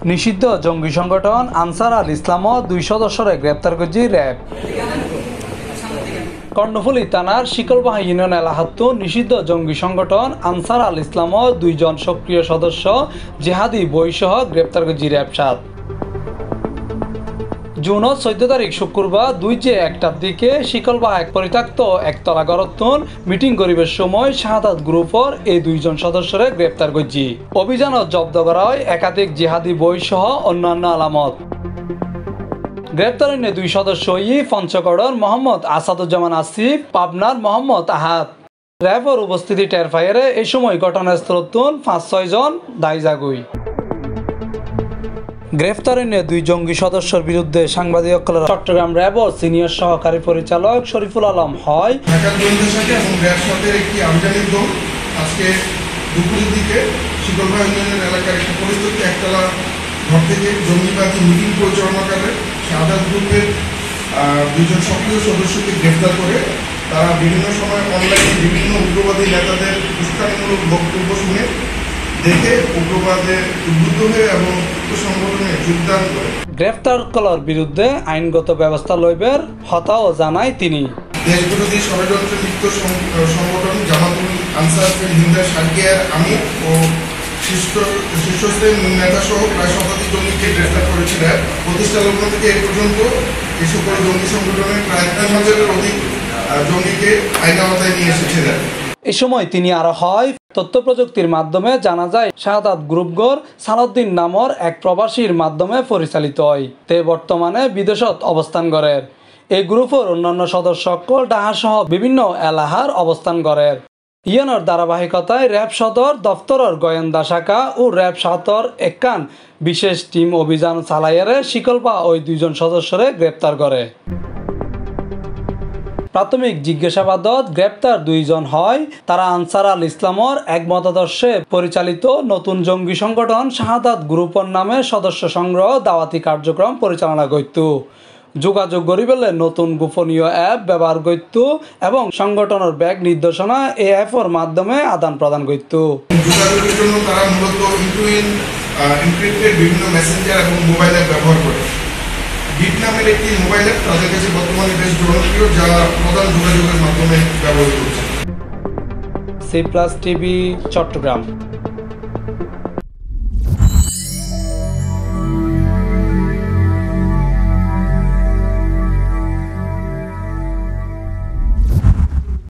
নিষিদ্ধ জঙ্গি সংগঠন আনসার আল ইসলাম 2 সদস্যরে গ্রেপ্তার করেছে র্যাব। কর্ণফুলী থানার শিকলবাহী ইউনিয়ন এলাকাত নিষিদ্ধ জঙ্গি সংগঠন আনসার আল ইসলাম 2 জন সক্রিয় সদস্য জেহাদি বইসহ গ্রেপ্তার করেছে র্যাব 7। জুন 14 তারিখ শুক্রবার 2:01টার দিকে শিকলবাহ পরিত্যক্ত একতলা গড়তন মিটিং করিবার সময় শাহাদাত গ্রুপর এই 2 জন সদস্যরে গ্রেপ্তার করেছে। অভিযানত জব্দ করা হয় একাধিক জিহাদি বই সহ অন্যান্য আলামত। গ্রেপ্তার 2 সদস্য পঞ্চগড়ের মোহাম্মদ আসাদুজ্জামান আসিফ, পাবনার মোহাম্মদ আহাদ। র্যাবের উপস্থিতি টের পাইয়ে এই সময় ঘটনাস্থল 5-6 জন দায় জাগুই। গ্রেফতারের 2 জঙ্গি সদস্যের বিরুদ্ধে সাংবাদিকদের চট্টগ্রাম র্যাবের সিনিয়র সহকারী পরিচালক শরীফুল আলম হয় ঢাকা গোয়েন্দা শাখা এবং র্যাব সাথের একটি আভিযানিক দল আজকে দুপুরের দিকে শিকলবাহ ইউনিয়নের এলাকার একটি পরিস্থিতি একতলা ঘর থেকে জঙ্গিবাদী মিটিং পরিচালনাকালে শাহাদাত গ্রুপের 2 জন সক্রিয় সদস্যকে গ্রেফতার করে তারা বিভিন্ন সময় অনলাইনে বিভিন্ন উগ্রবাদী নেতাদের উস্কানিমূলক বক্তব্য শুনে দেখে উগ্রবাদে উদ্বুদ্ধ হয়ে এবং উক্ত সংগঠনে যোগদান করে। গ্রেফতার করার বিরুদ্ধে আইনগত ব্যবস্থা লইবের হতাও জানায় তিনি। দেশবিরোধী ষড়যন্ত্রে লিপ্ত সংগঠন জামাতুল আনসার হিন্দার সার্কিয়ার আমির ও শীর্ষস্থানীয় নেতা সহ প্রায় 70 জঙ্গিকে গ্রেফতার করেছে র্যাব। প্রতিষ্ঠা লগ্ন থেকে এ পর্যন্ত এই সকল জঙ্গি সংগঠনের প্রায় 10,000-এর অধিক জঙ্গিকে আইন আওতায় নিয়ে এসেছে র্যাব। এ সময় তিনি আরো হয় তথ্য প্রযুক্তির মাধ্যমে জানা যায় শাহাদাত গ্রুপগর সালাউদ্দিন নামর এক প্রবাসীর মাধ্যমে পরিচালিত হয়। তে বর্তমানে বিদেশত অবস্থান করে। এই গ্রুপের অন্যান্য সদস্য ঢাকা সহ বিভিন্ন এলাকার অবস্থান করে। ইয়নের ধারাবাহিকতায় র্যাব সদর দপ্তরের গোয়েন্দা শাখা ও র্যাব 7-এর একখান বিশেষ টিম অভিযান চালাইয়ে শিকলবাহ ওই 2 জন সদস্যরে গ্রেপ্তার করে। প্রাথমিক জিজ্ঞাসাবাদত গ্রেপ্তার 2 জন হয় তারা আনসার আল ইসলামর এক মতাদর্শে পরিচালিত নতুন জঙ্গি সংগঠন শাহাদাত গ্রুপের নামে সদস্য সংগ্রহ দাওয়াতি কার্যক্রম পরিচালনা করত, যোগাযোগ করিবেলে নতুন গোপনীয় অ্যাপ ব্যবহার করত এবং সংগঠনের ব্যাগ নির্দেশনা এই অ্যাপের মাধ্যমে আদান প্রদান করত। যোগাযোগের জন্য তারা মূলত এনক্রিপ্টেড বিভিন্ন মেসেঞ্জার এবং মোবাইল অ্যাপ ব্যবহার করে। বিট নামের একটি মোবাইল অ্যাপ তাদের কাছে বর্তমানে বেশ জনপ্রিয়, যা প্রধান যোগাযোগের মাধ্যমে ব্যবহৃত হচ্ছে। C+ TV, Chittagong.